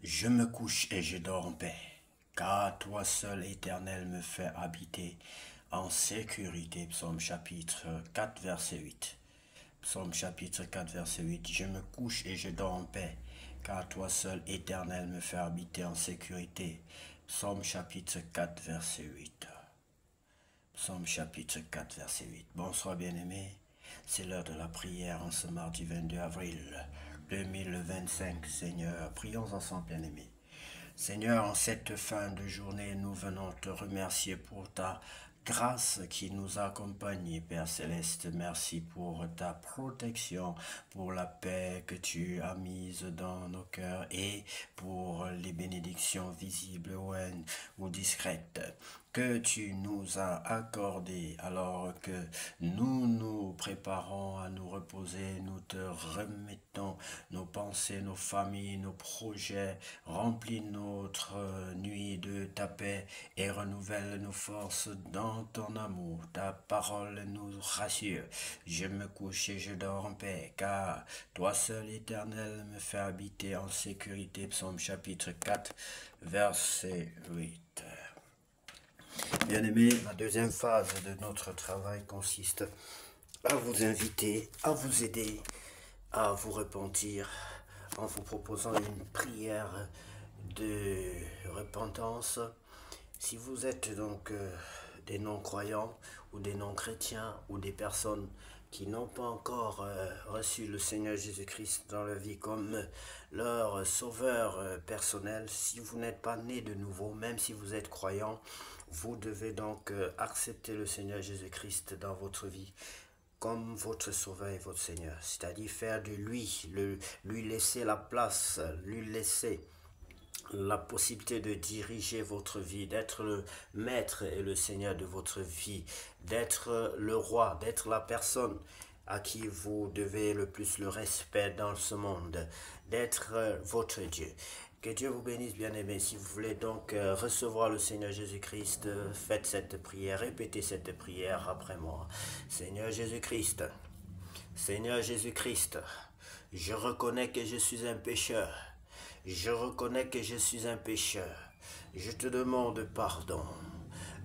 Je me couche et je dors en paix, car toi seul, Éternel, me fais habiter en sécurité. Psaume chapitre 4, verset 8. Psaume chapitre 4, verset 8. Je me couche et je dors en paix, car toi seul, Éternel, me fais habiter en sécurité. Psaume chapitre 4, verset 8. Psaume chapitre 4, verset 8. Bonsoir bien-aimés, c'est l'heure de la prière en ce mardi 22 avril 2025. Seigneur, prions ensemble bien-aimés. Seigneur, en cette fin de journée, nous venons te remercier pour ta grâce qui nous accompagne, Père Céleste. Merci pour ta protection, pour la paix que tu as mise dans nos cœurs et pour les bénédictions visibles ou discrètes que tu nous as accordées alors que nous nous préparons à nous reposer. Nous te remettons nos pensées, nos familles, nos projets. Remplis notre nuit de ta paix et renouvelle nos forces dans ton amour. Ta parole nous rassure. Je me couche et je dors en paix, car toi seul, Éternel, me fais habiter en sécurité. Psaume chapitre 4, verset 8. Bien-aimés, la deuxième phase de notre travail consiste à vous inviter, à vous aider, à vous repentir en vous proposant une prière de repentance. Si vous êtes donc des non-croyants ou des non-chrétiens ou des personnes qui n'ont pas encore reçu le Seigneur Jésus-Christ dans leur vie comme leur sauveur personnel, si vous n'êtes pas né de nouveau, même si vous êtes croyant, vous devez donc accepter le Seigneur Jésus-Christ dans votre vie comme votre sauveur et votre Seigneur. C'est-à-dire faire de lui, lui laisser la place, lui laisser la possibilité de diriger votre vie, d'être le maître et le Seigneur de votre vie, d'être le roi, d'être la personne à qui vous devez le plus le respect dans ce monde, d'être votre Dieu. Que Dieu vous bénisse, bien-aimés. Si vous voulez donc recevoir le Seigneur Jésus-Christ, faites cette prière, répétez cette prière après moi. Seigneur Jésus-Christ, Seigneur Jésus-Christ, je reconnais que je suis un pécheur. Je reconnais que je suis un pécheur. Je te demande pardon.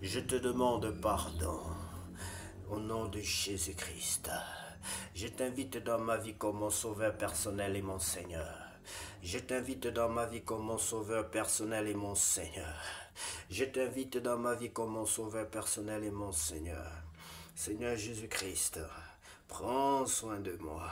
Je te demande pardon. Au nom de Jésus-Christ, je t'invite dans ma vie comme mon sauveur personnel et mon Seigneur. Je t'invite dans ma vie comme mon sauveur personnel et mon Seigneur. Je t'invite dans ma vie comme mon sauveur personnel et mon Seigneur. Seigneur Jésus-Christ, prends soin de moi.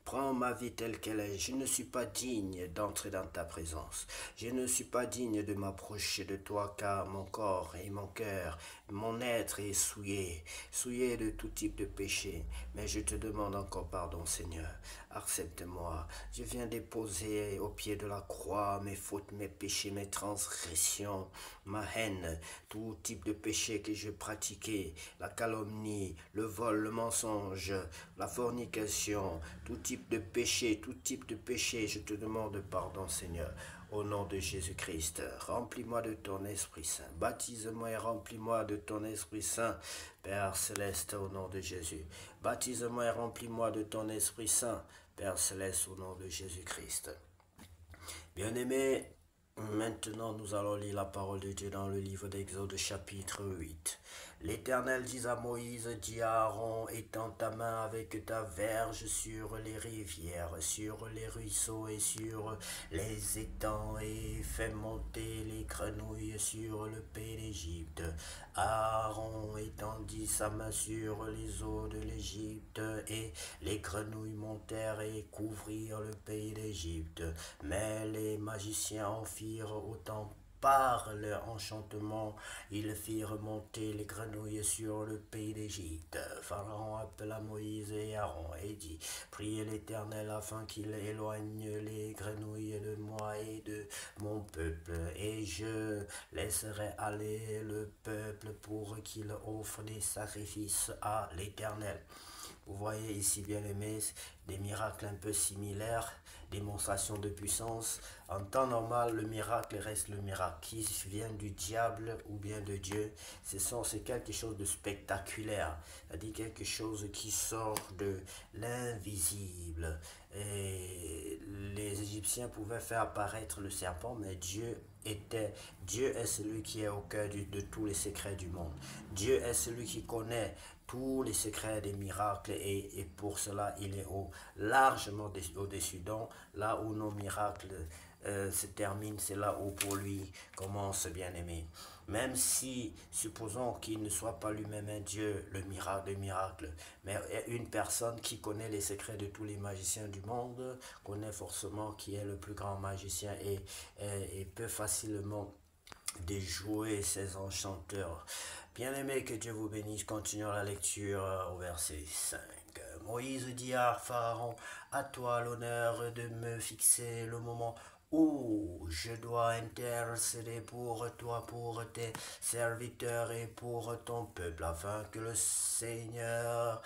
Prends ma vie telle qu'elle est. Je ne suis pas digne d'entrer dans ta présence. Je ne suis pas digne de m'approcher de toi car mon corps et mon cœur, mon être est souillé, souillé de tout type de péché. Mais je te demande encore pardon, Seigneur. Accepte-moi. Je viens déposer au pied de la croix mes fautes, mes péchés, mes transgressions, ma haine, tout type de péché que je pratiquais, la calomnie, le vol, le mensonge, la fornication, tout type de péché, je te demande pardon, Seigneur. Au nom de Jésus-Christ, remplis-moi de ton Esprit Saint. Baptise-moi et remplis-moi de ton Esprit Saint, Père Céleste, au nom de Jésus. Baptise-moi et remplis-moi de ton Esprit Saint, Père Céleste, au nom de Jésus-Christ. Bien-aimés, maintenant nous allons lire la parole de Dieu dans le livre d'Exode chapitre 8. L'Éternel dit à Moïse, dis à Aaron, étends ta main avec ta verge sur les rivières, sur les ruisseaux et sur les étangs, et fais monter les grenouilles sur le pays d'Égypte. Aaron étendit sa main sur les eaux de l'Égypte, et les grenouilles montèrent et couvrirent le pays d'Égypte. Mais les magiciens en firent autant par leur enchantement. Ils firent monter les grenouilles sur le pays d'Égypte. Pharaon appela Moïse et Aaron et dit, priez l'Éternel afin qu'il éloigne les grenouilles de moi et de mon peuple, et je laisserai aller le peuple pour qu'il offre des sacrifices à l'Éternel. Vous voyez ici, bien aimés, des miracles un peu similaires, démonstration de puissance. En temps normal, le miracle reste le miracle. Qui vient du diable ou bien de Dieu, c'est quelque chose de spectaculaire. C'est-à-dire quelque chose qui sort de l'invisible. Et les Égyptiens pouvaient faire apparaître le serpent, mais Dieu est celui qui est au cœur de tous les secrets du monde. Dieu est celui qui connaît tous les secrets des miracles et pour cela il est largement au-dessus. Donc là où nos miracles se terminent, c'est là où pour lui commence, bien aimé. Même si, supposons qu'il ne soit pas lui-même un Dieu, le miracle des miracles, mais une personne qui connaît les secrets de tous les magiciens du monde, connaît forcément qui est le plus grand magicien et peut facilement déjouer ses enchanteurs. Bien-aimé, que Dieu vous bénisse. Continuons la lecture au verset 5. Moïse dit à Pharaon, à toi l'honneur de me fixer le moment où je dois intercéder pour toi, pour tes serviteurs et pour ton peuple, afin que le Seigneur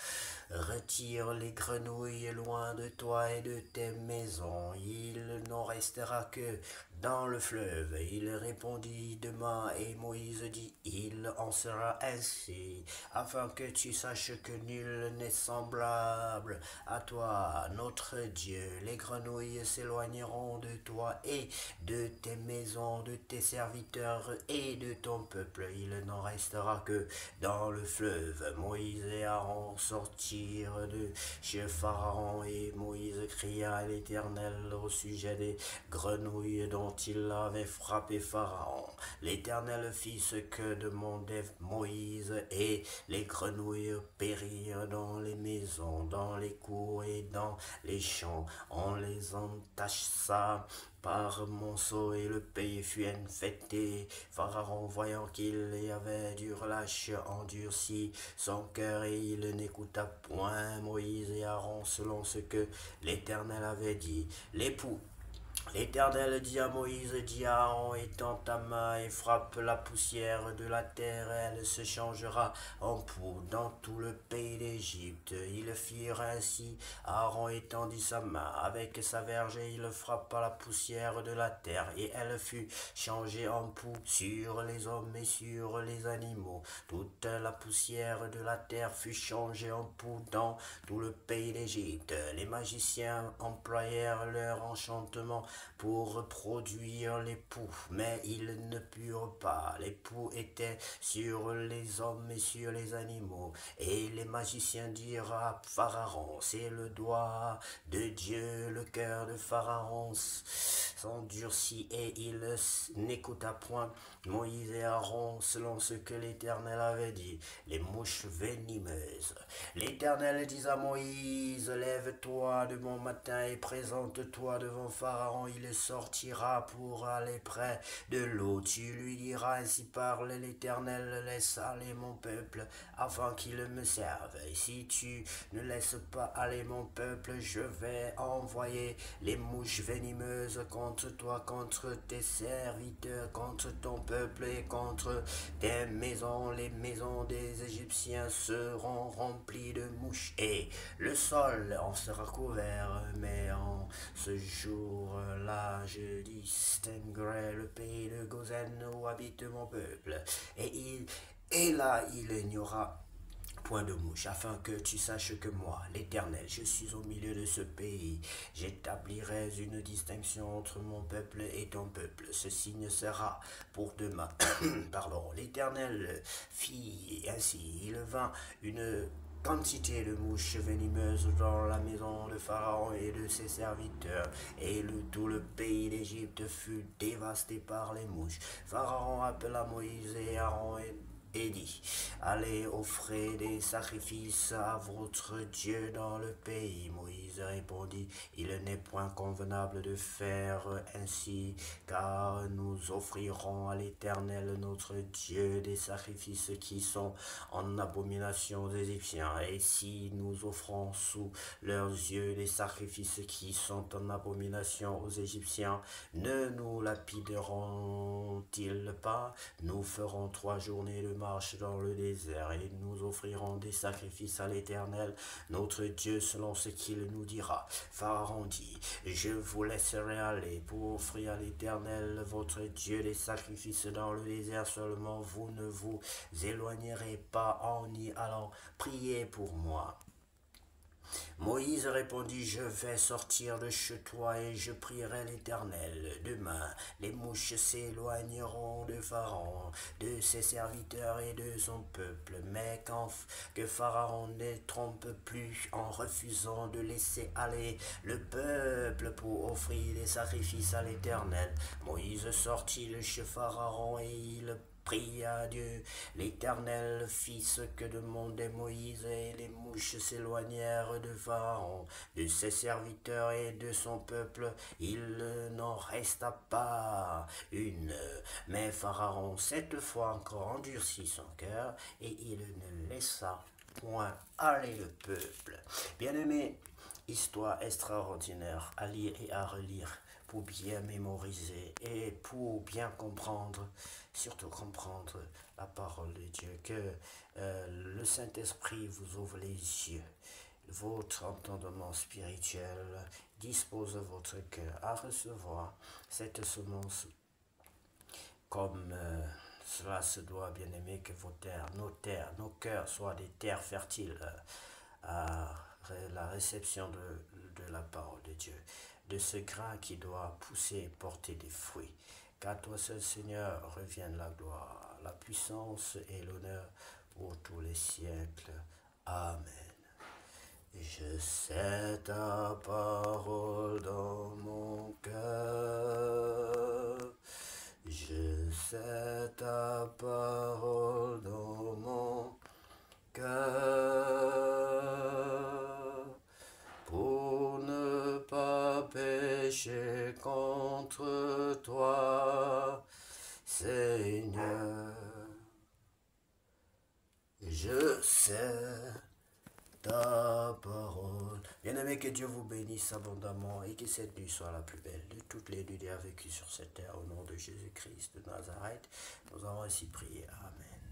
retire les grenouilles loin de toi et de tes maisons. Il n'en restera que dans le fleuve. Il répondit demain et Moïse dit, il en sera ainsi, afin que tu saches que nul n'est semblable à toi, notre Dieu. Les grenouilles s'éloigneront de toi et de tes maisons, de tes serviteurs et de ton peuple. Il n'en restera que dans le fleuve. Moïse et Aaron sortirent de chez Pharaon et Moïse cria à l'Éternel au sujet des grenouilles dont il avait frappé Pharaon. L'Éternel fit ce que demandait Moïse et les grenouilles périrent dans les maisons, dans les cours et dans les champs. On les entacha par monceaux et le pays fut infecté. Pharaon, voyant qu'il y avait du relâche, endurci son cœur et il n'écouta point Moïse et Aaron selon ce que l'Éternel avait dit. L'Éternel dit à Moïse, dit à Aaron, étends ta main et frappe la poussière de la terre, elle se changera en poudre dans tout le pays d'Égypte. Ils firent ainsi, Aaron étendit sa main avec sa verge et il frappa la poussière de la terre, et elle fut changée en poudre sur les hommes et sur les animaux. Toute la poussière de la terre fut changée en poudre dans tout le pays d'Égypte. Les magiciens employèrent leur enchantement pour produire les poux, mais ils ne purent pas. Les poux étaient sur les hommes et sur les animaux. Et les magiciens dirent à Pharaon, c'est le doigt de Dieu. Le cœur de Pharaon s'endurcit et il n'écouta point Moïse et Aaron selon ce que l'Éternel avait dit. Les mouches venimeuses. L'Éternel dit à Moïse, lève-toi de bon matin et présente-toi devant Pharaon. Il sortira pour aller près de l'eau. Tu lui diras, ainsi parle l'Éternel, laisse aller mon peuple afin qu'il me serve. Et si tu ne laisses pas aller mon peuple, je vais envoyer les mouches venimeuses contre toi, contre tes serviteurs, contre ton peuple et contre tes maisons. Les maisons des Égyptiens seront remplies de mouches et le sol en sera couvert. Mais en ce jour-là, je distinguerai le pays de Gozen où habite mon peuple. Et là, il n'y aura point de mouche, afin que tu saches que moi, l'Éternel, je suis au milieu de ce pays. J'établirai une distinction entre mon peuple et ton peuple. Ce signe sera pour demain. Pardon. L'Éternel fit ainsi. Il vint une quantité de mouches venimeuses dans la maison de Pharaon et de ses serviteurs, et tout le pays d'Égypte fut dévasté par les mouches. Pharaon appela Moïse et Aaron et dit, allez offrir des sacrifices à votre Dieu dans le pays. Moïse répondit, il n'est point convenable de faire ainsi, car nous offrirons à l'Éternel notre Dieu des sacrifices qui sont en abomination aux Égyptiens. Et si nous offrons sous leurs yeux des sacrifices qui sont en abomination aux Égyptiens, ne nous lapideront-ils pas? Nous ferons 3 journées de marche marche dans le désert, et nous offrirons des sacrifices à l'Éternel, notre Dieu, selon ce qu'il nous dira. Pharaon dit, je vous laisserai aller pour offrir à l'Éternel, votre Dieu, des sacrifices dans le désert, seulement vous ne vous éloignerez pas en y allant prier pour moi. Moïse répondit, je vais sortir de chez toi et je prierai l'Éternel. Demain, les mouches s'éloigneront de Pharaon, de ses serviteurs et de son peuple. Mais quand que Pharaon ne trompe plus en refusant de laisser aller le peuple pour offrir des sacrifices à l'Éternel, Moïse sortit de chez Pharaon et il pria Dieu. L'Éternel fit ce que demandait Moïse, et les mouches s'éloignèrent de Pharaon, de ses serviteurs et de son peuple. Il n'en resta pas une. Mais Pharaon, cette fois encore, endurcit son cœur, et il ne laissa point aller le peuple. Bien-aimé, histoire extraordinaire à lire et à relire pour bien mémoriser et pour bien comprendre, surtout comprendre la parole de Dieu, que le Saint-Esprit vous ouvre les yeux, votre entendement spirituel, dispose votre cœur à recevoir cette semence comme cela se doit, bien aimé, que vos terres, nos cœurs soient des terres fertiles à la réception de la parole de Dieu, de ce grain qui doit pousser et porter des fruits. Qu'à toi seul, Seigneur, revienne la gloire, la puissance et l'honneur pour tous les siècles. Amen. Je sais ta parole dans mon cœur. Je sais ta parole dans mon cœur. Pour ne pas pécher contre toi, Seigneur. Je sais ta parole. Bien-aimé, que Dieu vous bénisse abondamment et que cette nuit soit la plus belle de toutes les nuits vécues sur cette terre. Au nom de Jésus-Christ de Nazareth, nous avons ainsi prié. Amen.